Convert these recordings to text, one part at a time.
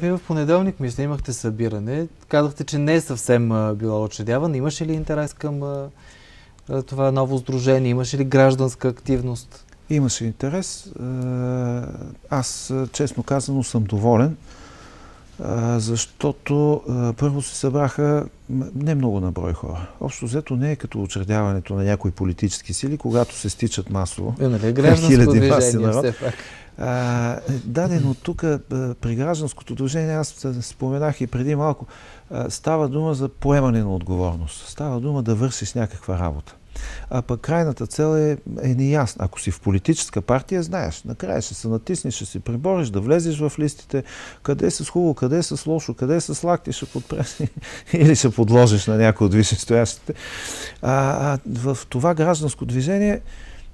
Вие в понеделник, мисля, имахте събиране. Казахте, че не е съвсем било учредяван. Имаше ли интерес към това ново сдружение? Имаше ли гражданска активност? Имаше интерес. Аз, честно казано, съм доволен, защото първо се събраха не много на брой хора. Общо взето не е като учредяването на някои политически сили, когато се стичат масово. Гражданско движение все пак. Но тук при гражданското движение, аз споменах и преди малко, става дума за поемане на отговорност. Става дума да вършиш някаква работа. А пък крайната цел е неясна. Ако си в политическа партия, знаеш, накрая ще се натиснеш, ще се прибориш, да влезеш в листите, къде е с хубаво, къде е с лошо, къде е с лакти, ще подпреш или ще подложиш на някой от висшестоящите. В това гражданско движение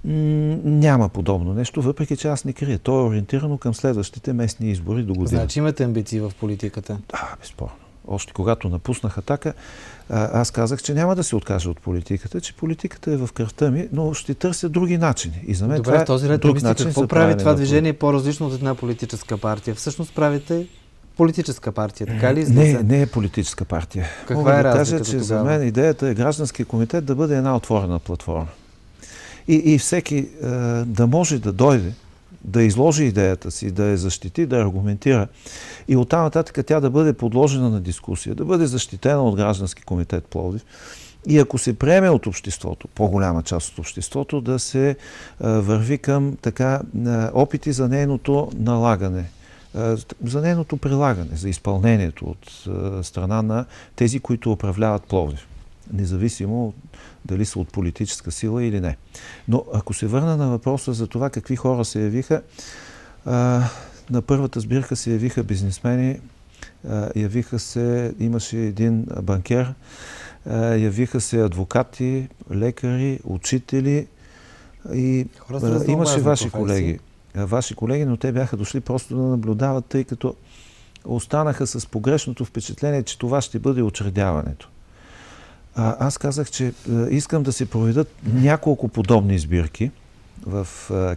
няма подобно нещо, въпреки че аз не крия. То е ориентирано към следващите местни избори до година. Значи имате амбиции в политиката? Да, безспорно. Още когато напуснах Атака, аз казах, че няма да се откажа от политиката, че политиката е в кръвта ми, но ще търся други начини. И за мен добре, в този ред друг начин. Какво прави това движение по-различно от една политическа партия? Всъщност правите политическа партия, така ли? Не е политическа партия. Каква е разликата? Кажа, че за мен идеята е гражданския комитет да бъде една отворена платформа. И всеки да може да дойде, да изложи идеята си, да я защити, да я аргументира. И оттам нататък тя да бъде подложена на дискусия, да бъде защитена от граждански комитет Пловдив. И ако се приеме от обществото, по-голяма част от обществото, да се върви към опити за нейното налагане, за нейното прилагане, за изпълнението от страна на тези, които управляват Пловдив. Независимо дали са от политическа сила или не. Но ако се върна на въпроса за това какви хора се явиха, на първата сбирка се явиха бизнесмени, имаше един банкер, явиха се адвокати, лекари, учители и имаше ваши колеги, но те бяха дошли просто да наблюдават, тъй като останаха с погрешното впечатление, че това ще бъде учредяването. Аз казах, че искам да се проведат няколко подобни сбирки в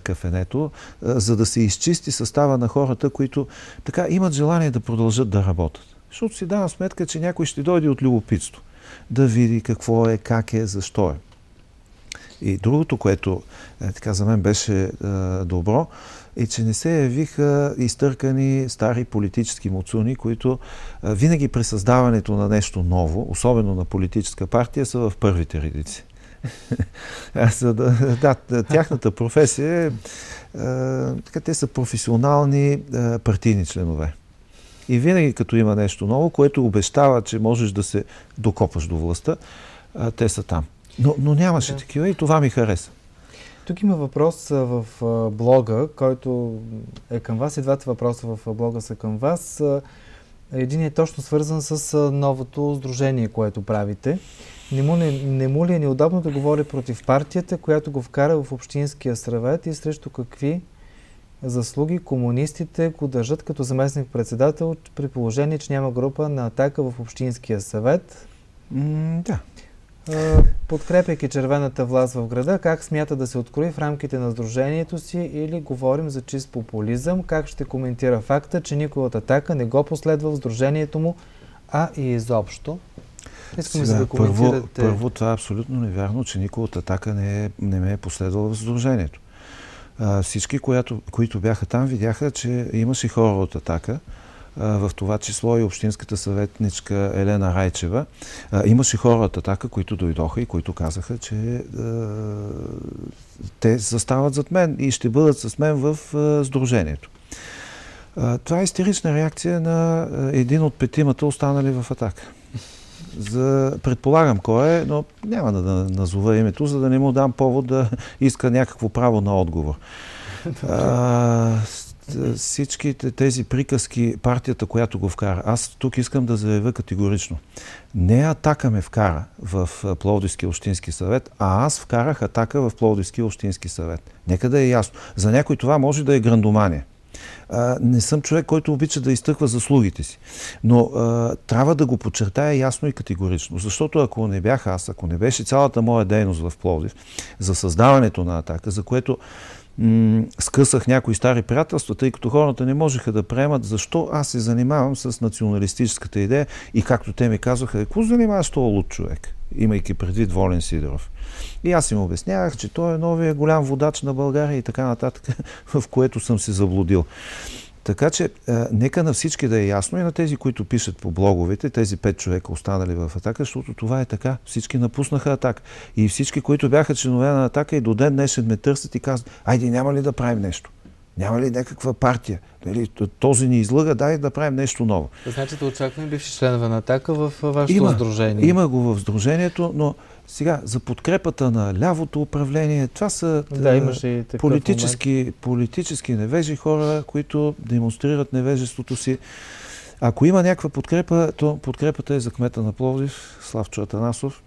кафенето, за да се изчисти състава на хората, които така имат желание да продължат да работят. Защото си давам сметка, че някой ще дойде от любопитство, да види какво е, как е, защо е. И другото, което за мен беше добро, е, че не се явиха изтъркани стари политически муцуни, които винаги при създаването на нещо ново, особено на политическа партия, са в първите редици. Тяхната професия те са професионални партийни членове. И винаги като има нещо ново, което обещава, че можеш да се докопаш до властта, те са там. Но нямаше такива и това ми хареса. Тук има въпрос в блога, който е към вас. И двата въпроса в блога са към вас. Един е точно свързан с новото сдружение, което правите. Не му ли е неудобно да говори против партията, която го вкара в Общинския съвет и срещу какви заслуги комунистите го държат като заместник-председател при положение, че няма група на Атака в Общинския съвет? Да. Подкрепяйки червената власт в града, как смята да се открои в рамките на сдружението си или говорим за чист популизъм? Как ще коментира факта, че никой от Атака не го последва в сдружението му, а и изобщо? Искам да коментирате. Първо, това е абсолютно невярно, че никой от Атака не ме е последвал в сдружението. Всички, които бяха там, видяха, че имаше хора от Атака, в това число и общинската съветничка Елена Райчева. Имаше хора от Атака, които дойдоха и които казаха, че те застават зад мен и ще бъдат с мен в сдружението. Това е истерична реакция на един от петимата останали в Атака. Предполагам кой е, но няма да назова името, за да не му дам повод да иска някакво право на отговор. Всичките тези приказки, партията, която го вкара, аз тук искам да заявя категорично. Не Атака ме вкара в Пловдивския общински съвет, а аз вкарах Атака в Пловдивския общински съвет. Нека да е ясно. За някой това може да е грандомания. Не съм човек, който обича да изтъква заслугите си. Но трябва да го подчертая ясно и категорично. Защото ако не бях аз, ако не беше цялата моя дейност в Пловдив за създаването на Атака, за което скъсах някои стари приятелства, тъй като хората не можеха да приемат защо аз се занимавам с националистическата идея и както те ми казваха, какво занимаваш този луд човек, имайки предвид Волен Сидеров. И аз им обяснявах, че той е новия голям водач на България и така нататък, в което съм се заблудил. Така че, нека на всички да е ясно и на тези, които пишат по блоговете, тези 5 човека останали в Атака, защото това е така. Всички напуснаха Атака. И всички, които бяха членове на Атака и до ден днешен ме търсят и казват, айде, няма ли да правим нещо? Няма ли някаква партия? Дали, този ни излъга, дай да правим нещо ново. Значи да очакваме бивши членове на Атака в вашето сдружение. Има го в сдружението, но сега за подкрепата на лявото управление, това са политически невежи хора, които демонстрират невежеството си. Ако има някаква подкрепа, то подкрепата е за кмета на Пловдив, Славчо Атанасов.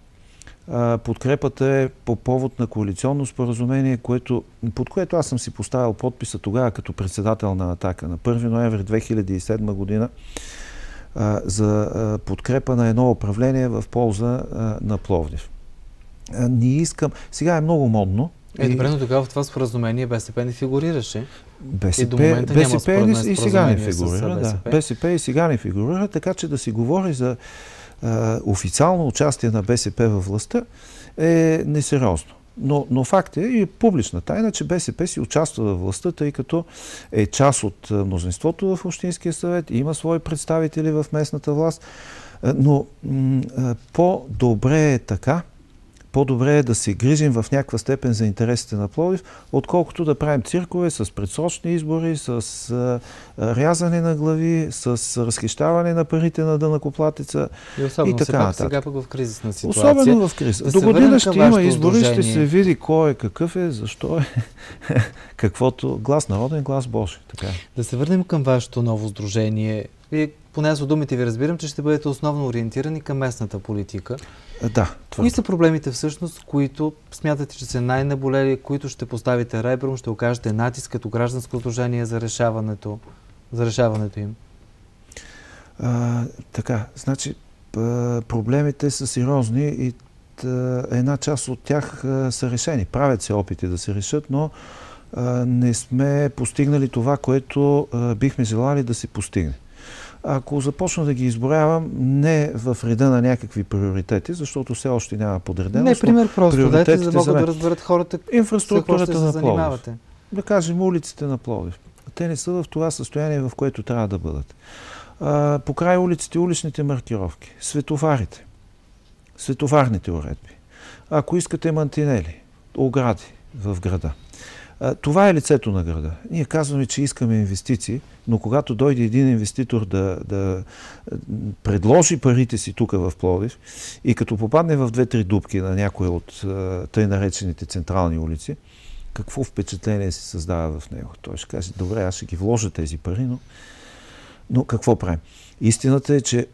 Подкрепата е по повод на коалиционно споразумение, под което аз съм си поставил подписа тогава като председател на Атака на 1 ноември 2007 година за подкрепа на едно управление в полза на Пловдив. Не искам... Сега е много модно. Добре, но тогава в това споразумение БСП не фигурираше. БСП и сега не фигурира. БСП и сега не фигурира, така че да си говори за официално участие на БСП във властта е несериозно. Но факт е и публична тайна, че БСП си участва във властта, тъй като е част от мнозинството в Общинския съвет, има свои представители в местната власт, но по-добре е така, по-добре е да се грижим в някаква степен за интересите на Пловдив, отколкото да правим циркове с предсрочни избори, с рязане на глави, с разхищаване на парите на данъкоплатеца и така нататък. Сега пък в кризисна ситуация. Особено в криза. До година ще има избори, ще се види кой е, какъв е, защо е, каквото глас народен, глас Божи. Така. Да се върнем към вашето ново сдружение. Вие, поне аз от думите ви разбирам, че ще бъдете основно ориентирани към местната политика. Да. Кои са проблемите всъщност, които смятате, че са най-наболели, които ще поставите ребром, ще окажете натиск като гражданско сдружение за решаването им? Така, значи проблемите са сериозни и една част от тях са решени. Правят се опити да се решат, но не сме постигнали това, което бихме желали да се постигне. Ако започна да ги изброявам, не в реда на някакви приоритети, защото все още няма подреденост. Не, пример просто, дайте, за да могат да разберат хората инфраструктурата на Пловдив. Да кажем, улиците на Пловдив. Те не са в това състояние, в което трябва да бъдат. Покрай улиците, уличните маркировки, светофарите, светофарните уредби. Ако искате мантинели, огради в града. Това е лицето на града. Ние казваме, че искаме инвестиции, но когато дойде един инвеститор да предложи парите си тук в Пловдив и като попадне в 2-3 дупки на някоя от тъй наречените централни улици, какво впечатление се създава в него? Той ще каже, добре, аз ще ги вложа тези пари, но какво правим? Истината е, че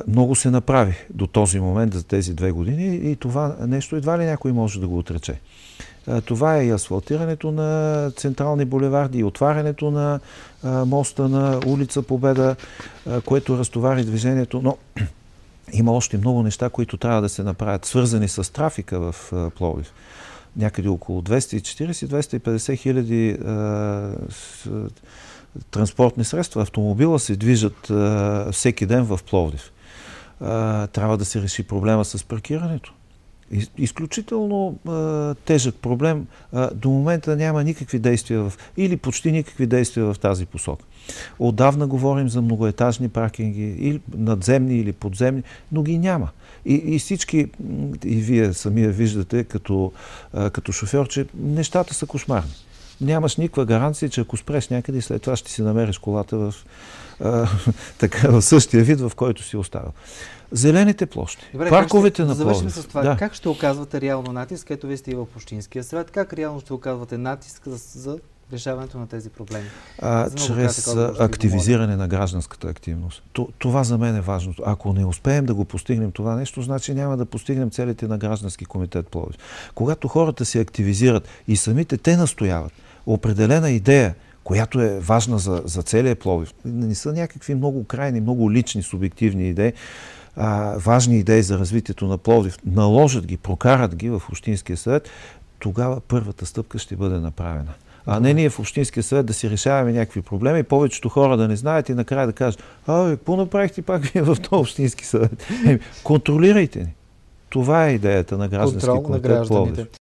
много се направи до този момент за тези 2 години и това нещо едва ли някой може да го отрече. Това е и асфалтирането на централни булеварди, и отварянето на моста на улица Победа, което разтовари движението, но има още много неща, които трябва да се направят, свързани с трафика в Пловдив. Някъде около 240-250 хиляди транспортни средства, автомобила се движат всеки ден в Пловдив. Трябва да се реши проблема с паркирането. Изключително тежък проблем. До момента няма никакви действия или почти никакви действия в тази посока. Отдавна говорим за многоетажни паркинги, или надземни или подземни, но ги няма. И всички, и вие самия виждате като шофьор, че нещата са кошмарни. Нямаш никаква гаранция, че ако спреш някъде и след това ще си намериш колата в същия вид, в който си оставил. Зелените площи, парковете на Пловдив. Завършим с това. Да. Как ще оказвате реално натиск? Ето вие сте и в Общинския съвет. Как реално ще оказвате натиск за решаването на тези проблеми? Чрез активизиране на гражданската активност. Това за мен е важното. Ако не успеем да го постигнем това нещо, значи няма да постигнем целите на Граждански комитет Пловдив. Когато хората се активизират и самите те настояват определена идея, която е важна за целия Пловдив, не са някакви много крайни, много лични, субективни идеи, важни идеи за развитието на Пловдив, наложат ги, прокарат ги в Общинския съвет, тогава първата стъпка ще бъде направена. А не ние в Общинския съвет да си решаваме някакви проблеми и повечето хора да не знаят и накрая да кажат: какво направихте пак вие в този Общински съвет? Контролирайте ни. Това е идеята на граждански комитет Пловдив.